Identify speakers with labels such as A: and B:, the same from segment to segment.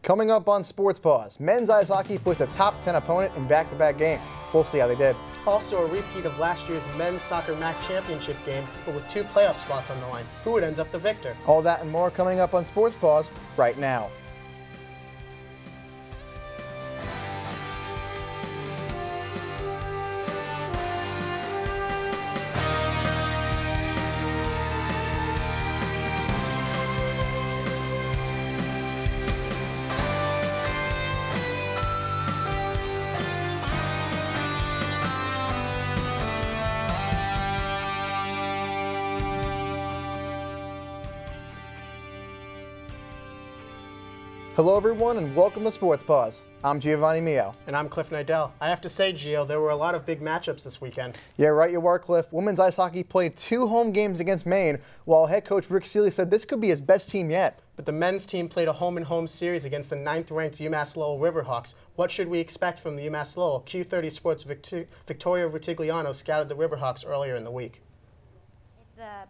A: Coming up on Sports Paws, men's ice hockey puts a top 10 opponent in back-to-back games. We'll see how they did.
B: Also a repeat of last year's men's soccer MAAC Championship game, but with 2 playoff spots on the line. Who would end up the victor?
A: All that and more coming up on Sports Paws right now. Hello everyone and welcome to Sports Paws. I'm Giovanni.
B: And I'm Cliff Nadel. I have to say, Gio, there were a lot of big matchups this weekend.
A: Yeah, right you are, Cliff. Women's ice hockey played 2 home games against Maine, while head coach Rick Seeley said this could be his best team yet.
B: But the men's team played a home-and-home series against the 9th-ranked UMass Lowell Riverhawks. What should we expect from the UMass Lowell? Q30 Sports' Victoria Rutigliano scouted the Riverhawks earlier in the week.
C: If the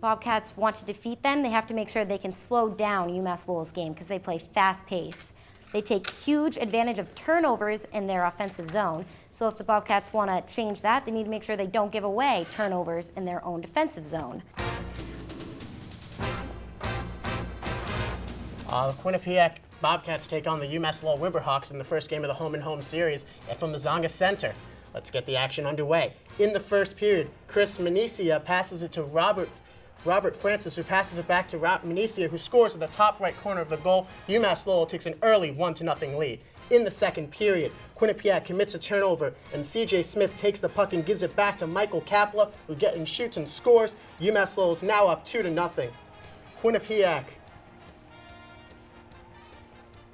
C: Bobcats want to defeat them, they have to make sure they can slow down UMass Lowell's game because they play fast pace. They take huge advantage of turnovers in their offensive zone. So if the Bobcats want to change that, they need to make sure they don't give away turnovers in their own defensive zone.
B: The Quinnipiac Bobcats take on the UMass Lowell Riverhawks in the first game of the home-and-home series from the Zonga Center. Let's get the action underway. In the first period, Chris Menicia passes it to Robert Francis, who passes it back to Menicia, who scores at the top right corner of the goal. UMass Lowell takes an early 1-0 lead. In the second period, Quinnipiac commits a turnover, and C.J. Smith takes the puck and gives it back to Michael Kapla, who shoots and scores. UMass Lowell is now up 2-0.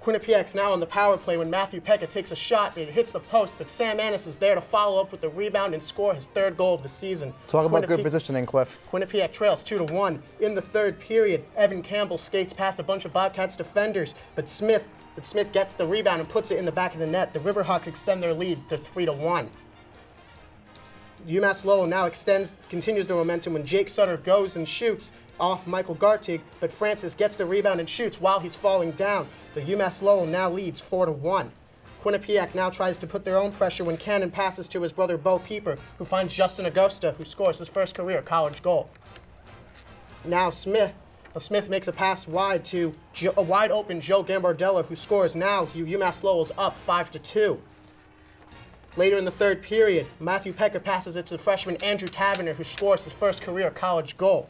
B: Quinnipiac's now on the power play when Matthew Pekka takes a shot and it hits the post, but Sam Annis is there to follow up with the rebound and score his 3rd goal of the season.
A: Talk about good positioning, Cliff.
B: Quinnipiac trails 2-1. In the third period, Evan Campbell skates past a bunch of Bobcats defenders, but Smith gets the rebound and puts it in the back of the net. The Riverhawks extend their lead to 3-1. UMass Lowell now continues the momentum when Jake Sutter goes and shoots off Michael Gartig, but Francis gets the rebound and shoots while he's falling down. The UMass Lowell now leads 4-1. Quinnipiac now tries to put their own pressure when Cannon passes to his brother Bo Pieper, who finds Justin Agosta, who scores his first career college goal. Now Smith makes a pass wide to a wide open Joe Gambardella, who scores. Now UMass Lowell's up 5-2. Later in the third period, Matthew Pekka passes it to freshman Andrew Taverner, who scores his first career college goal.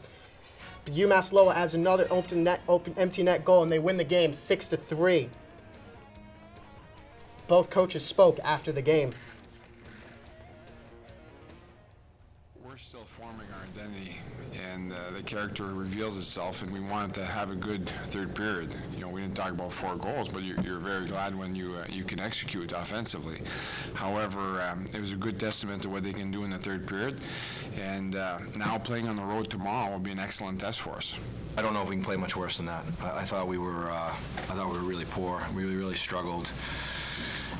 B: UMass Lowell adds another empty net goal, and they win the game 6-3. Both coaches spoke after the game.
D: We're still forming our identity, and the character reveals itself, and we wanted to have a good third period. You know, we didn't talk about 4 goals, but you're very glad when you can execute offensively. However, it was a good testament to what they can do in the third period, and now playing on the road tomorrow will be an excellent test for us.
E: I don't know if we can play much worse than that. I thought we were really poor. We really struggled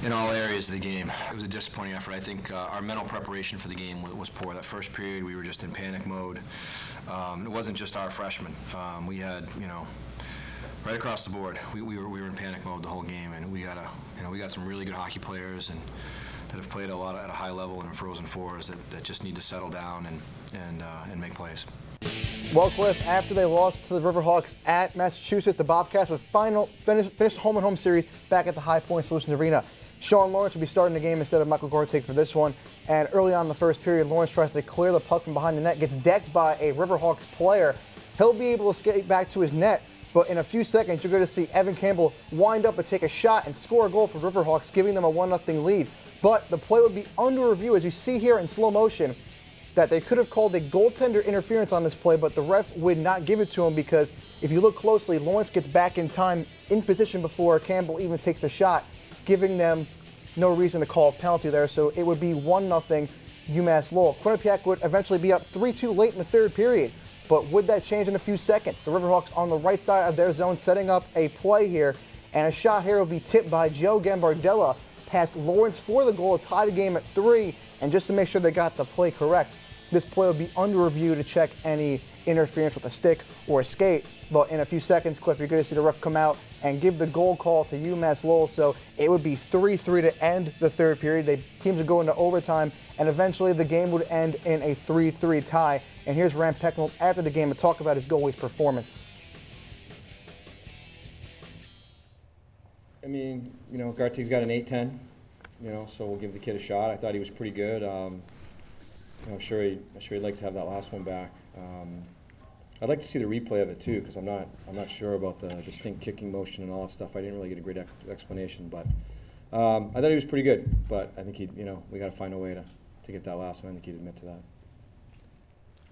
E: in all areas of the game. It was a disappointing effort. I think our mental preparation for the game was poor. That first period, we were just in panic mode. It wasn't just our freshmen. We had, right across the board, we were in panic mode the whole game, and we got some really good hockey players and that have played a lot at a high level in Frozen Fours that just need to settle down and make plays.
A: Well, Cliff, after they lost to the Riverhawks at Massachusetts, the Bobcats would finished home-and-home series back at the High Point Solutions Arena. Sean Lawrence will be starting the game instead of Michael Gartig for this one. And early on in the first period, Lawrence tries to clear the puck from behind the net, gets decked by a Riverhawks player. He'll be able to skate back to his net, but in a few seconds, you're going to see Evan Campbell wind up and take a shot and score a goal for Riverhawks, giving them a 1-0 lead. But the play would be under review, as you see here in slow motion, that they could have called a goaltender interference on this play, but the ref would not give it to him because if you look closely, Lawrence gets back in time, in position before Campbell even takes the shot, giving them no reason to call a penalty there. So it would be 1-0 UMass Lowell. Quinnipiac would eventually be up 3-2 late in the third period, but would that change in a few seconds? The Riverhawks on the right side of their zone setting up a play here, and a shot here will be tipped by Joe Gambardella past Lawrence for the goal to tie the game at 3, and just to make sure they got the play correct, this play would be under review to check any interference with a stick or a skate. But in a few seconds, Cliff, you're going to see the ref come out and give the goal call to UMass Lowell. So it would be 3-3 to end the third period. Teams would go into overtime, and eventually the game would end in a 3-3 tie. And here's Rand Pecknold after the game to talk about his goalie's performance.
F: I mean, Gartig's got an 8-10, so we'll give the kid a shot. I thought he was pretty good. I'm sure he'd like to have that last one back. I'd like to see the replay of it too, because I'm not sure about the distinct kicking motion and all that stuff. I didn't really get a great explanation, but I thought he was pretty good. But I think we got to find a way to get that last one. I think he'd admit to that.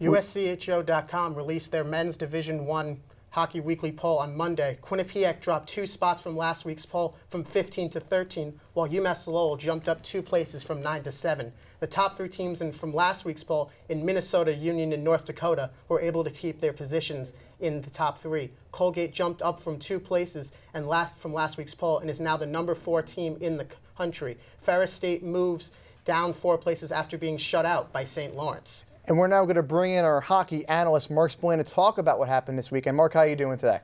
B: USCHO.com released their men's Division I Hockey Weekly poll on Monday. Quinnipiac dropped 2 spots from last week's poll from 15 to 13, while UMass Lowell jumped up 2 places from 9 to 7. The top 3 teams from last week's poll in Minnesota, Union, and North Dakota were able to keep their positions in the top 3. Colgate jumped up from 2 places from last week's poll and is now the number 4 team in the country. Ferris State moves down 4 places after being shut out by St. Lawrence.
A: And we're now going to bring in our hockey analyst, Mark Spillane, to talk about what happened this weekend. Mark, how are you doing today?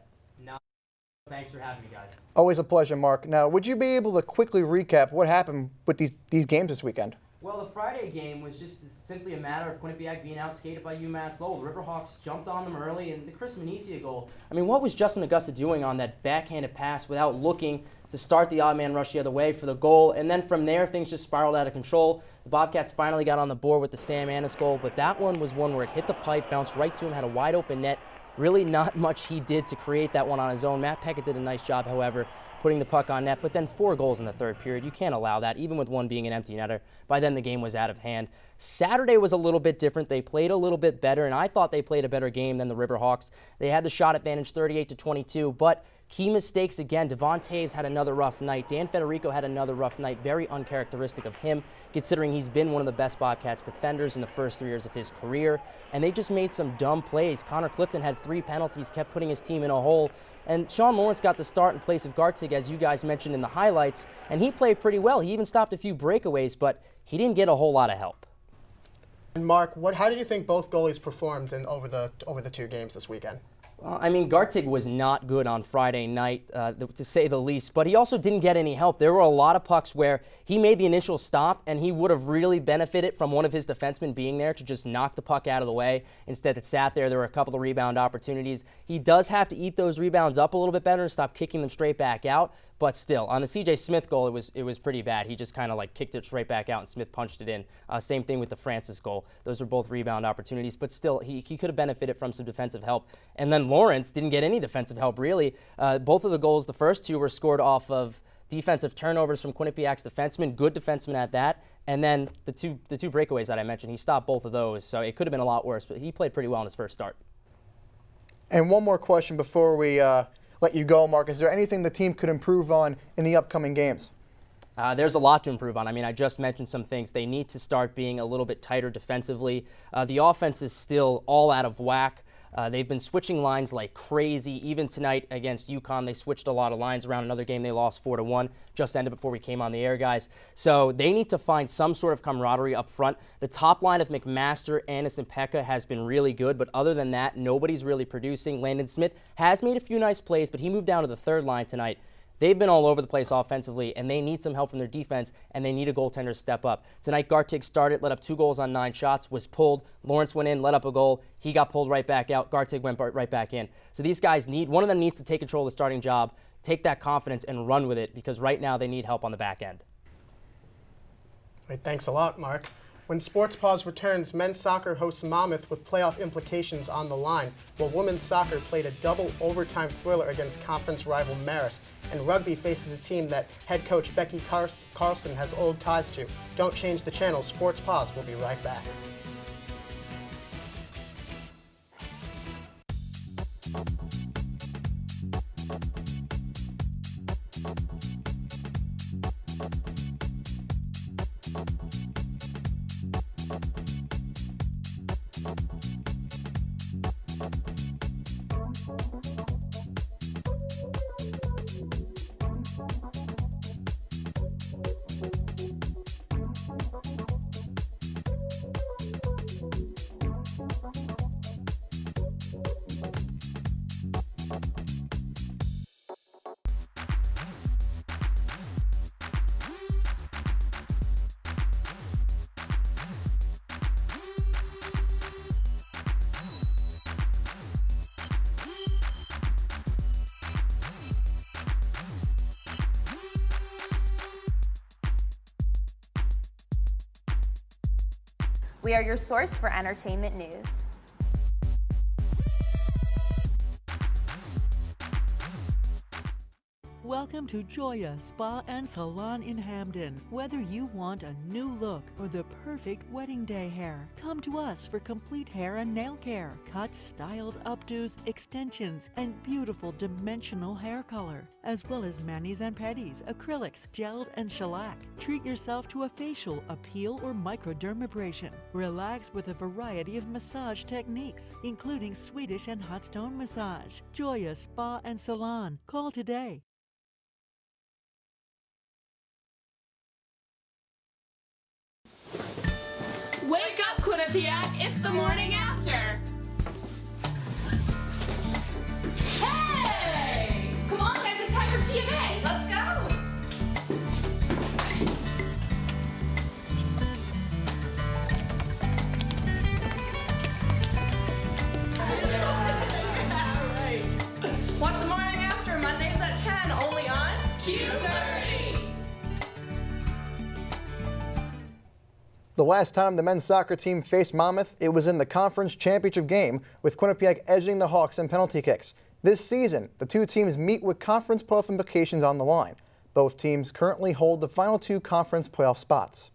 G: Thanks for having me, guys.
A: Always a pleasure, Mark. Now, would you be able to quickly recap what happened with these games this weekend?
G: Well, the Friday game was just simply a matter of Quinnipiac being outskated by UMass Lowell. The Riverhawks jumped on them early, and the Chris Menicia goal. I mean, what was Justin Augusta doing on that backhanded pass without looking to start the odd man rush the other way for the goal? And then from there, things just spiraled out of control. The Bobcats finally got on the board with the Sam Annis goal, but that one was one where it hit the pipe, bounced right to him, had a wide open net. Really not much he did to create that one on his own. Matt Peckett did a nice job, however, putting the puck on net, but then 4 goals in the third period. You can't allow that, even with one being an empty netter. By then, the game was out of hand. Saturday was a little bit different. They played a little bit better, and I thought they played a better game than the Riverhawks. They had the shot advantage 38-22, but key mistakes again. Devon Taves had another rough night. Dan Federico had another rough night, very uncharacteristic of him, considering he's been one of the best Bobcats defenders in the first 3 years of his career. And they just made some dumb plays. Connor Clifton had 3 penalties, kept putting his team in a hole. And Sean Lawrence got the start in place of Gartig, as you guys mentioned in the highlights, and he played pretty well. He even stopped a few breakaways, but he didn't get a whole lot of help.
B: And Mark, how did you think both goalies performed over the 2 games this weekend?
G: I mean, Gartig was not good on Friday night, to say the least, but he also didn't get any help. There were a lot of pucks where he made the initial stop, and he would have really benefited from one of his defensemen being there to just knock the puck out of the way. Instead, it sat there. There were a couple of rebound opportunities. He does have to eat those rebounds up a little bit better and stop kicking them straight back out. But still, on the C.J. Smith goal, it was pretty bad. He just kind of like kicked it straight back out, and Smith punched it in. Same thing with the Francis goal. Those were both rebound opportunities, but still, he could have benefited from some defensive help. And then Lawrence didn't get any defensive help, really. Both of the goals, the first 2, were scored off of defensive turnovers from Quinnipiac's defensemen, good defensemen at that. And then the two breakaways that I mentioned, he stopped both of those, so it could have been a lot worse, but he played pretty well in his first start.
A: And one more question before we let you go, Mark. Is there anything the team could improve on in the upcoming games?
G: There's a lot to improve on. I mean, I just mentioned some things. They need to start being a little bit tighter defensively. The offense is still all out of whack. They've been switching lines like crazy. Even tonight against UConn, they switched a lot of lines around. Another game they lost 4-1. Just ended before we came on the air, guys. So they need to find some sort of camaraderie up front. The top line of McMaster, Annis, and Pekka has been really good, but other than that, nobody's really producing. Landon Smith has made a few nice plays, but he moved down to the third line tonight. They've been all over the place offensively, and they need some help from their defense, and they need a goaltender to step up. Tonight, Gartig started, let up 2 goals on 9 shots, was pulled. Lawrence went in, let up a goal. He got pulled right back out. Gartig went right back in. So these guys one of them needs to take control of the starting job, take that confidence, and run with it, because right now they need help on the back end.
B: Great, thanks a lot, Mark. When Sports Paws returns, men's soccer hosts Monmouth with playoff implications on the line, while women's soccer played a double overtime thriller against conference rival Marist, and rugby faces a team that head coach Becky Carlson has old ties to. Don't change the channel. Sports Paws will be right back.
H: We are your source for entertainment news.
I: Welcome to Joya Spa and Salon in Hamden. Whether you want a new look or the perfect wedding day hair, come to us for complete hair and nail care, cuts, styles, updos, extensions, and beautiful dimensional hair color, as well as manis and pedis, acrylics, gels, and shellac. Treat yourself to a facial, a peel, or microdermabrasion. Relax with a variety of massage techniques, including Swedish and hot stone massage. Joya Spa and Salon. Call today.
J: Wake up, Quinnipiac! It's the morning after! Hey! Come on, guys, it's time for TMA! Let's go! What's the morning after? Mondays at 10, only on Q30!
A: The last time the men's soccer team faced Monmouth, it was in the conference championship game, with Quinnipiac edging the Hawks in penalty kicks. This season, the two teams meet with conference playoff implications on the line. Both teams currently hold the final two conference playoff spots.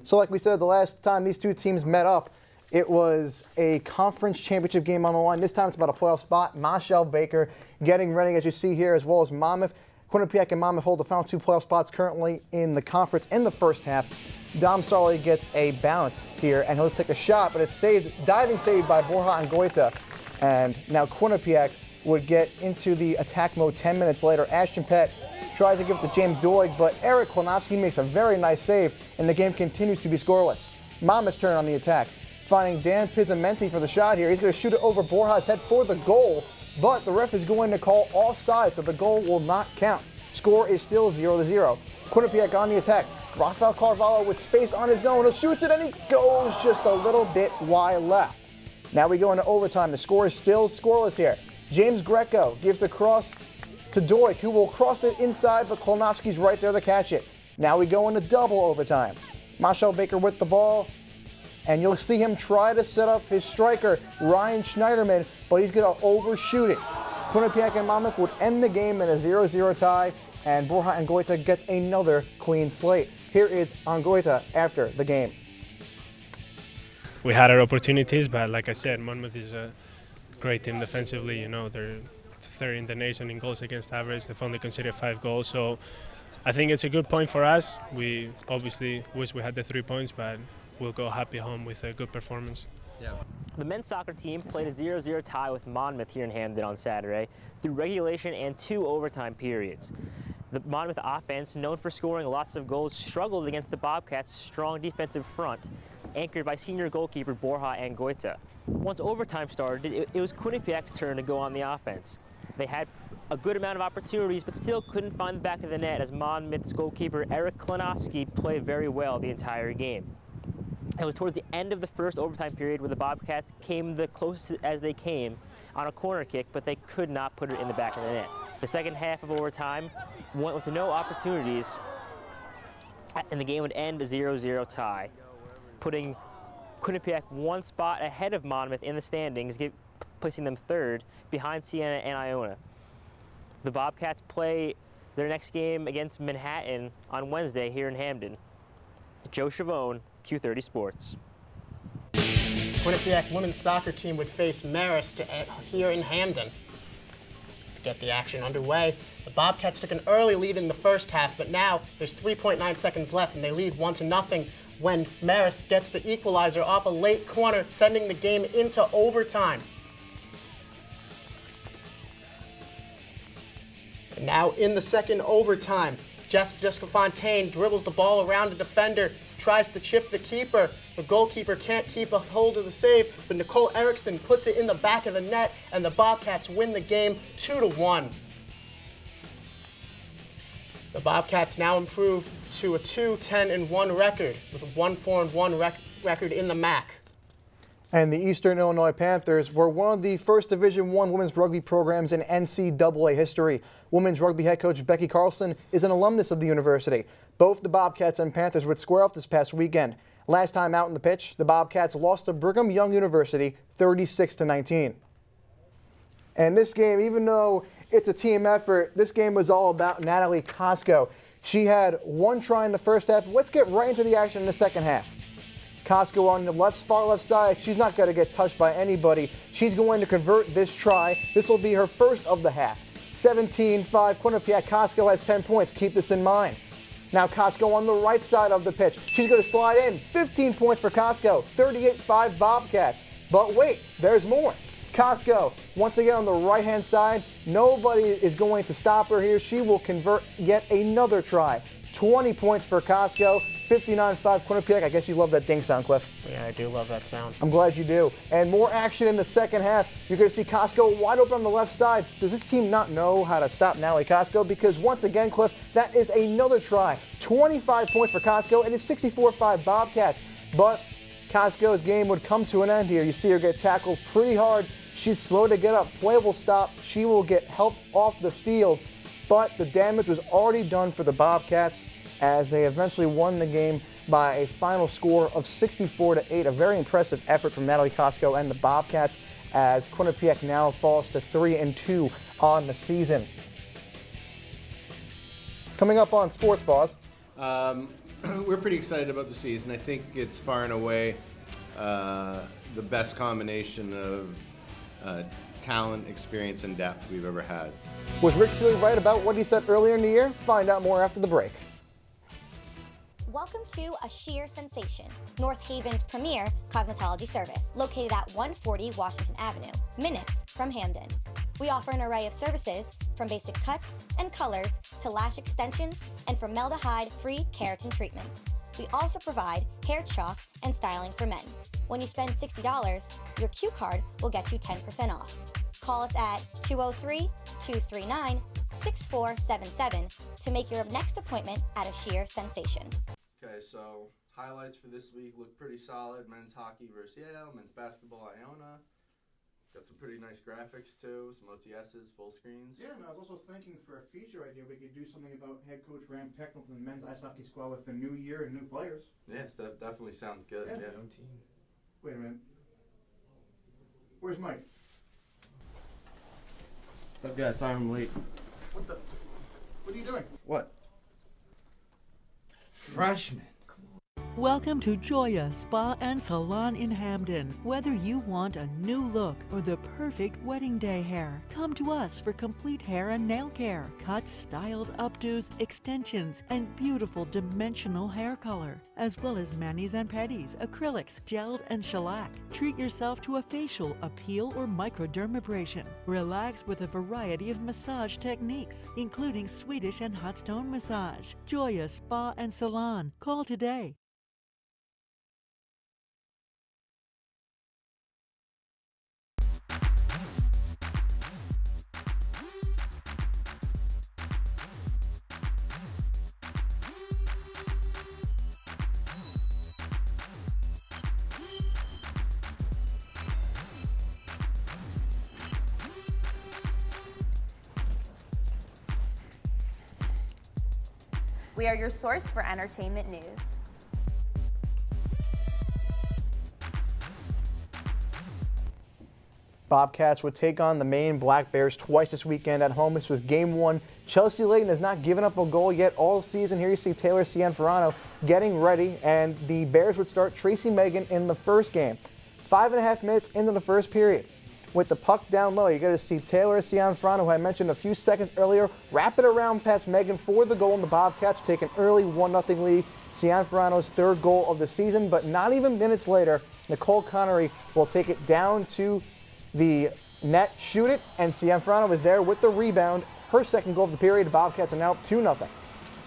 A: So like we said, the last time these two teams met up, it was a conference championship game on the line. This time it's about a playoff spot. Marshall Baker getting ready, as you see here, as well as Monmouth. Quinnipiac and Monmouth hold the final two playoff spots currently in the conference in the first half. Dom Sarli gets a bounce here, and he'll take a shot, but it's saved, diving saved by Borja and Goita. And now Quinnipiac would get into the attack mode 10 minutes later. Ashton Pett tries to give it to James Doig, but Eric Klonowski makes a very nice save, and the game continues to be scoreless. Monmouth's turn on the attack, finding Dan Pizzamenti for the shot here. He's going to shoot it over Borja's head for the goal, but the ref is going to call offside, so the goal will not count. Score is still 0-0. Quinnipiac on the attack. Rafael Carvalho with space on his own. He shoots it and he goes just a little bit wide left. Now we go into overtime. The score is still scoreless here. James Greco gives the cross to Doig, who will cross it inside, but Klonowski's right there to catch it. Now we go into double overtime. Marshall Baker with the ball, and you'll see him try to set up his striker, Ryan Schneiderman, but he's going to overshoot it. Quinnipiac and Monmouth would end the game in a 0-0 tie, and Borja Angoita gets another clean slate. Here is Angoita after the game.
K: We had our opportunities, but like I said, Monmouth is a great team defensively. You know, they're third in the nation in goals against average. They've only conceded 5 goals, so I think it's a good point for us. We obviously wish we had the 3 points, but we'll go happy home with a good performance.
G: Yeah. The men's soccer team played a 0-0 tie with Monmouth here in Hamden on Saturday through regulation and 2 overtime periods. The Monmouth offense, known for scoring lots of goals, struggled against the Bobcats' strong defensive front, anchored by senior goalkeeper Borja Angoita. Once overtime started, it was Quinnipiac's turn to go on the offense. They had a good amount of opportunities, but still couldn't find the back of the net as Monmouth's goalkeeper Eric Klonowski played very well the entire game. It was towards the end of the first overtime period where the Bobcats came the closest as they came on a corner kick, but they could not put it in the back of the net. The second half of overtime went with no opportunities, and the game would end a 0-0 tie, putting Quinnipiac 1 spot ahead of Monmouth in the standings, placing them 3rd behind Siena and Iona. The Bobcats play their next game against Manhattan on Wednesday here in Hamden. Joe Chavone, Q30 Sports.
B: Quinnipiac women's soccer team would face Marist here in Hamden. Let's get the action underway. The Bobcats took an early lead in the first half, but now there's 3.9 seconds left and they lead 1-0 when Marist gets the equalizer off a late corner, sending the game into overtime. And now in the second overtime, Jessica Fontaine dribbles the ball around the defender, tries to chip the keeper. The goalkeeper can't keep a hold of the save, but Nicole Erickson puts it in the back of the net, and the Bobcats win the game 2-1. The Bobcats now improve to a 2-10-1 record with a 1-4-1 record in the MAAC.
A: And the Eastern Illinois Panthers were one of the first Division I women's rugby programs in NCAA history. Women's rugby head coach Becky Carlson is an alumnus of the university. Both the Bobcats and Panthers would square off this past weekend. Last time out in the pitch, the Bobcats lost to Brigham Young University 36-19. And this game, even though it's a team effort, this game was all about Natalie Costco. She had one try in the first half. Let's get right into the action in the second half. Costco on the far left side, she's not going to get touched by anybody. She's going to convert this try. This will be her first of the half. 17-5, Quinnipiac. Costco has 10 points. Keep this in mind. Now Costco on the right side of the pitch. She's going to slide in. 15 points for Costco. 38-5 Bobcats. But wait, there's more. Costco, once again on the right-hand side, nobody is going to stop her here. She will convert yet another try. 20 points for Costco, 59-5 Quinnipiac. I guess you love that ding sound, Cliff.
L: Yeah, I do love that sound.
A: I'm glad you do. And more action in the second half. You're going to see Costco wide open on the left side. Does this team not know how to stop Natalie Costco? Because once again, Cliff, that is another try. 25 points for Costco. It is 64-5 Bobcats. But Costco's game would come to an end here. You see her get tackled pretty hard. She's slow to get up. Play will stop. She will get helped off the field. But the damage was already done for the Bobcats as they eventually won the game by a final score of 64-8. A very impressive effort from Natalie Costco and the Bobcats as Quinnipiac now falls to 3-2 on the season. Coming up on Sports Paws.
M: We're pretty excited about the season. I think it's far and away the best combination of talent, experience, and depth we've ever had.
A: Was Rick Seeley right about what he said earlier in the year? Find out more after the break.
N: Welcome to A Sheer Sensation, North Haven's premier cosmetology service, located at 140 Washington Avenue, minutes from Hamden. We offer an array of services from basic cuts and colors to lash extensions and formaldehyde-free keratin treatments. We also provide hair chalk and styling for men. When you spend $60, your Q card will get you 10% off. Call us at 203-239-6477 to make your next appointment at A Sheer Sensation.
O: Okay, so highlights for this week look pretty solid. Men's hockey versus Yale, men's basketball Iona. Got some pretty nice graphics too, some OTSs, full screens.
A: Yeah, and I was also thinking for a feature idea, we could do something about head coach Rand Pecknell from the men's ice hockey squad with the new year and new players.
O: Yes, that definitely sounds good. Yeah.
L: Young team.
A: Wait a minute. Where's Mike?
L: What's up, guys? Sorry I'm late.
A: What are you doing?
L: What? Freshman.
I: Welcome to Joya Spa and Salon in Hamden. Whether you want a new look or the perfect wedding day hair, come to us for complete hair and nail care, cuts, styles, updos, extensions, and beautiful dimensional hair color, as well as manis and pedis, acrylics, gels, and shellac. Treat yourself to a facial, a peel, or microdermabrasion. Relax with a variety of massage techniques, including Swedish and hot stone massage. Joya Spa and Salon. Call today.
H: We are your source for entertainment news.
A: Bobcats would take on the Maine Black Bears twice this weekend at home. This was game one. Chelsea Layton has not given up a goal yet all season. Here you see Taylor Cianfrano getting ready, and the Bears would start Tracy Megan in the first game. 5.5 minutes into the first period. With the puck down low, you got to see Taylor Cianfrano, who I mentioned a few seconds earlier, wrap it around past Megan for the goal, and the Bobcats take an early 1-0 lead. Cianfrano's third goal of the season, but not even minutes later, Nicole Connery will take it down to the net, shoot it, and Cianfrano is there with the rebound. Her second goal of the period. The Bobcats are now up 2-0.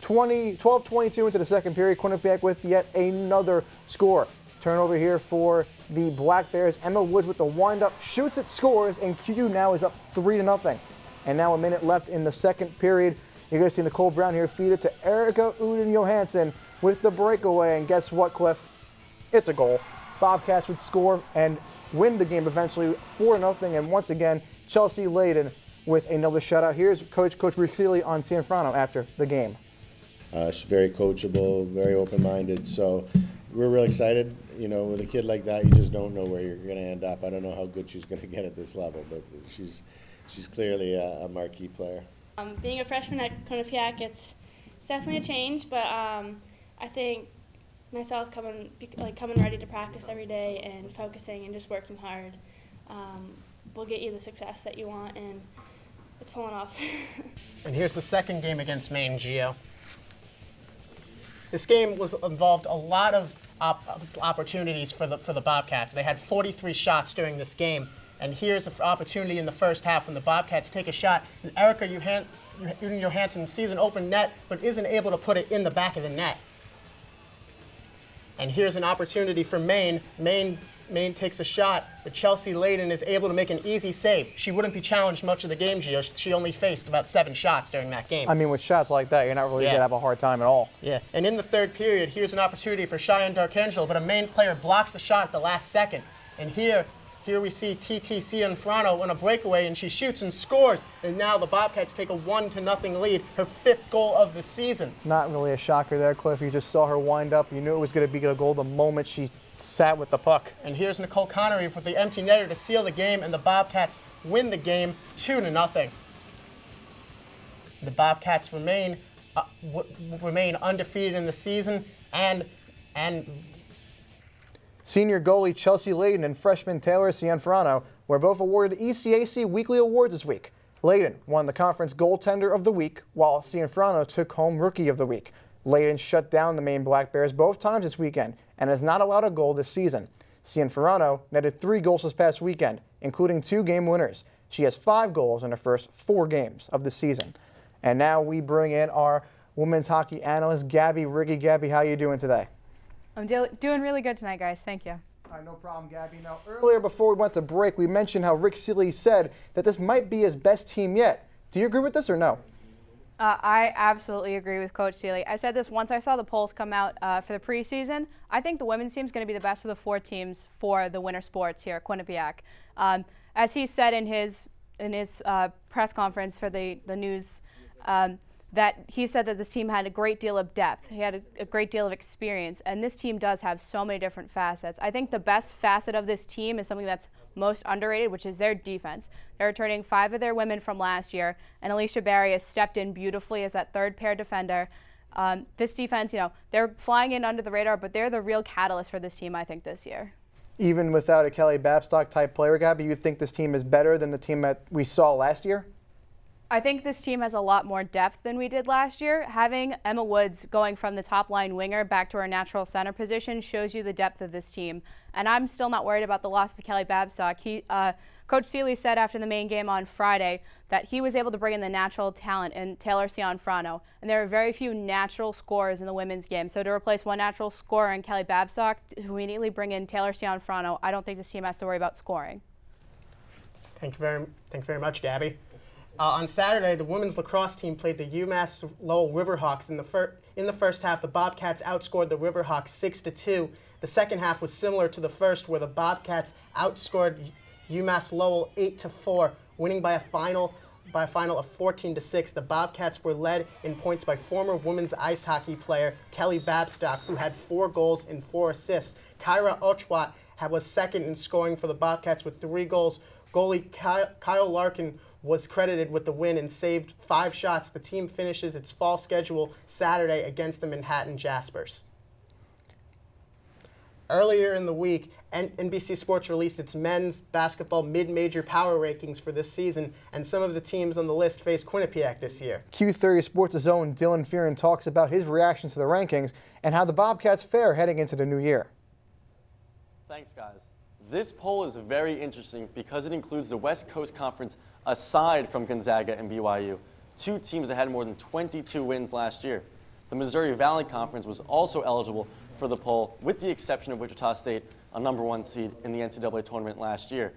A: 12-22 into the second period. Quinnipiac with yet another score. Turnover here for the Black Bears. Emma Woods with the windup, shoots it, scores, and QU now is up 3-0. And now a minute left in the second period. You're going to see Nicole Brown here feed it to Erica Uden-Johansson with the breakaway. And guess what, Cliff? It's a goal. Bobcats would score and win the game eventually 4-0. And once again, Chelsea Layton with another shutout. Here's Coach Rick Seeley on Cianfrano after the game.
M: She's very coachable, very open-minded. So, we're real excited. You know, with a kid like that, you just don't know where you're going to end up. I don't know how good she's going to get at this level, but she's clearly a marquee player.
P: Being a freshman at Quinnipiac, it's definitely a change, but I think myself coming ready to practice every day and focusing and just working hard will get you the success that you want, and it's pulling off.
B: And here's the second game against Maine, Gio. This game involved a lot of opportunities for the Bobcats. They had 43 shots during this game, and here's an opportunity in the first half when the Bobcats take a shot. And Erica Johansson sees an open net, but isn't able to put it in the back of the net. And here's an opportunity for Maine. Maine takes a shot, but Chelsea Layden is able to make an easy save. She wouldn't be challenged much of the game, Gio. She only faced about 7 shots during that game.
A: I mean, with shots like that, you're not really going to have a hard time at all.
B: Yeah, and in the third period, here's an opportunity for Cheyenne Darkangelo, but a Maine player blocks the shot at the last second. And here we see TTC Infrano on a breakaway, and she shoots and scores. And now the Bobcats take a 1-0 lead, her 5th goal of the season.
A: Not really a shocker there, Cliff. You just saw her wind up. You knew it was going to be a goal the moment she sat with the puck.
B: And here's Nicole Connery with the empty netter to seal the game, and the Bobcats win the game 2-0. The Bobcats remain undefeated in the season, and
A: senior goalie Chelsea Layden and freshman Taylor Cianfrano were both awarded ECAC weekly awards this week. Layden won the conference goaltender of the week, while Cianfrano took home rookie of the week. Layden shut down the Maine Black Bears both times this weekend and has not allowed a goal this season. Cianfrano netted 3 goals this past weekend, including 2 game winners. She has 5 goals in her first 4 games of the season. And now we bring in our women's hockey analyst, Gabbi Riggi. Gabbi, how are you doing today?
Q: I'm doing really good tonight, guys. Thank you.
A: All right, no problem, Gabbi. Now, earlier before we went to break, we mentioned how Rick Seeley said that this might be his best team yet. Do you agree with this or no?
Q: I absolutely agree with Coach Seeley. I said this once I saw the polls come out for the preseason. I think the women's team is going to be the best of the 4 teams for the winter sports here at Quinnipiac. As he said in his press conference for the news, that he said that this team had a great deal of depth. He had a great deal of experience, and this team does have so many different facets. I think the best facet of this team is something that's most underrated, which is their defense. They're returning 5 of their women from last year, and Alicia Barry has stepped in beautifully as that third pair defender. This defense, they're flying in under the radar, but they're the real catalyst for this team, I think, this year.
A: Even without a Kelly Babstock type player, Gabbi, you think this team is better than the team that we saw last year?
Q: I think this team has a lot more depth than we did last year. Having Emma Woods going from the top line winger back to her natural center position shows you the depth of this team. And I'm still not worried about the loss of Kelly Babstock. Coach Seeley said after the Maine game on Friday that he was able to bring in the natural talent in Taylor Cianfrano. And there are very few natural scorers in the women's game. So to replace one natural scorer in Kelly Babstock, to immediately bring in Taylor Cianfrano, I don't think this team has to worry about scoring.
B: Thank you very much, Gabbi. On Saturday, the women's lacrosse team played the UMass Lowell Riverhawks. In the first half, the Bobcats outscored the Riverhawks 6-2. The second half was similar to the first, where the Bobcats outscored UMass Lowell 8-4, winning by a final of 14-6. The Bobcats were led in points by former women's ice hockey player Kelly Babstock, who had 4 goals and 4 assists. Kyra Ochwat was second in scoring for the Bobcats with 3 goals. Goalie Kyle Larkin was credited with the win and saved 5 shots. The team finishes its fall schedule Saturday against the Manhattan Jaspers. Earlier in the week, NBC Sports released its men's basketball mid-major power rankings for this season, and some of the teams on the list face Quinnipiac this year.
A: Q30 Sports' own Dylan Fearon talks about his reaction to the rankings and how the Bobcats fare heading into the new year.
R: Thanks, guys. This poll is very interesting because it includes the West Coast Conference aside from Gonzaga and BYU, 2 teams that had more than 22 wins last year. The Missouri Valley Conference was also eligible for the poll, with the exception of Wichita State, a #1 seed in the NCAA tournament last year.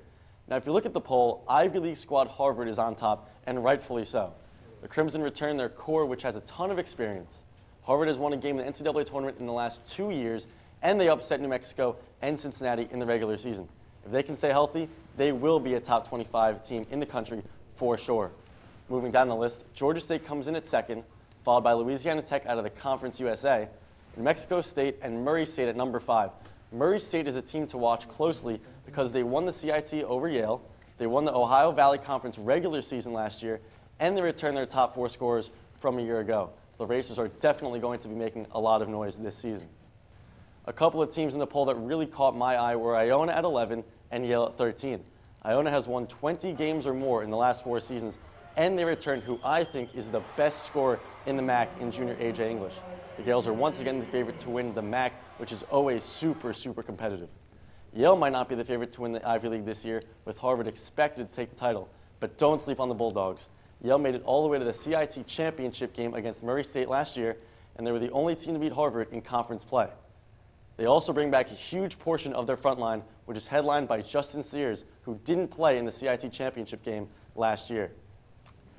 R: Now, if you look at the poll, Ivy League squad Harvard is on top, and rightfully so. The Crimson return their core, which has a ton of experience. Harvard has won a game in the NCAA tournament in the last 2 years, and they upset New Mexico and Cincinnati in the regular season. If they can stay healthy, they will be a top 25 team in the country for sure. Moving down the list, Georgia State comes in at second, followed by Louisiana Tech out of the Conference USA. New Mexico State and Murray State at number 5. Murray State is a team to watch closely because they won the CIT over Yale, they won the Ohio Valley Conference regular season last year, and they returned their top 4 scorers from a year ago. The Racers are definitely going to be making a lot of noise this season. A couple of teams in the poll that really caught my eye were Iona at 11 and Yale at 13. Iona has won 20 games or more in the last 4 seasons, and they returned who I think is the best scorer in the MAAC in junior AJ English. The Gales are once again the favorite to win the MAAC, which is always super, super competitive. Yale might not be the favorite to win the Ivy League this year, with Harvard expected to take the title, but don't sleep on the Bulldogs. Yale made it all the way to the CIT Championship game against Murray State last year, and they were the only team to beat Harvard in conference play. They also bring back a huge portion of their front line, which is headlined by Justin Sears, who didn't play in the CIT Championship game last year.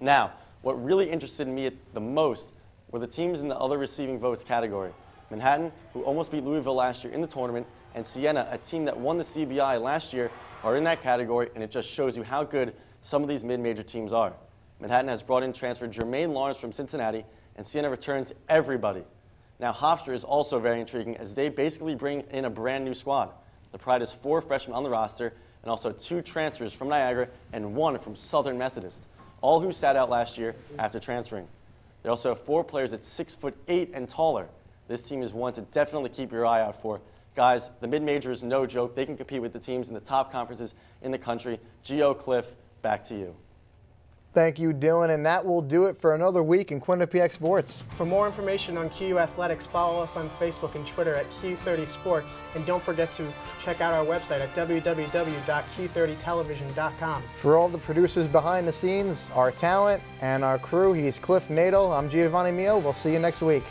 R: Now, what really interested me the most were the teams in the other receiving votes category. Manhattan, who almost beat Louisville last year in the tournament, and Siena, a team that won the CBI last year, are in that category, and it just shows you how good some of these mid-major teams are. Manhattan has brought in transfer Jermaine Lawrence from Cincinnati, and Siena returns everybody. Now, Hofstra is also very intriguing as they basically bring in a brand new squad. The Pride has 4 freshmen on the roster and also 2 transfers from Niagara and 1 from Southern Methodist, all who sat out last year after transferring. They also have 4 players at 6'8" and taller. This team is one to definitely keep your eye out for. Guys, the mid-major is no joke. They can compete with the teams in the top conferences in the country. Gio, Cliff, back to you.
A: Thank you, Dylan, and that will do it for another week in Quinnipiac Sports.
B: For more information on QU Athletics, follow us on Facebook and Twitter at Q30 Sports, and don't forget to check out our website at www.q30television.com.
A: For all the producers behind the scenes, our talent, and our crew, he's Cliff Nadel. I'm Giovanni Mio. We'll see you next week.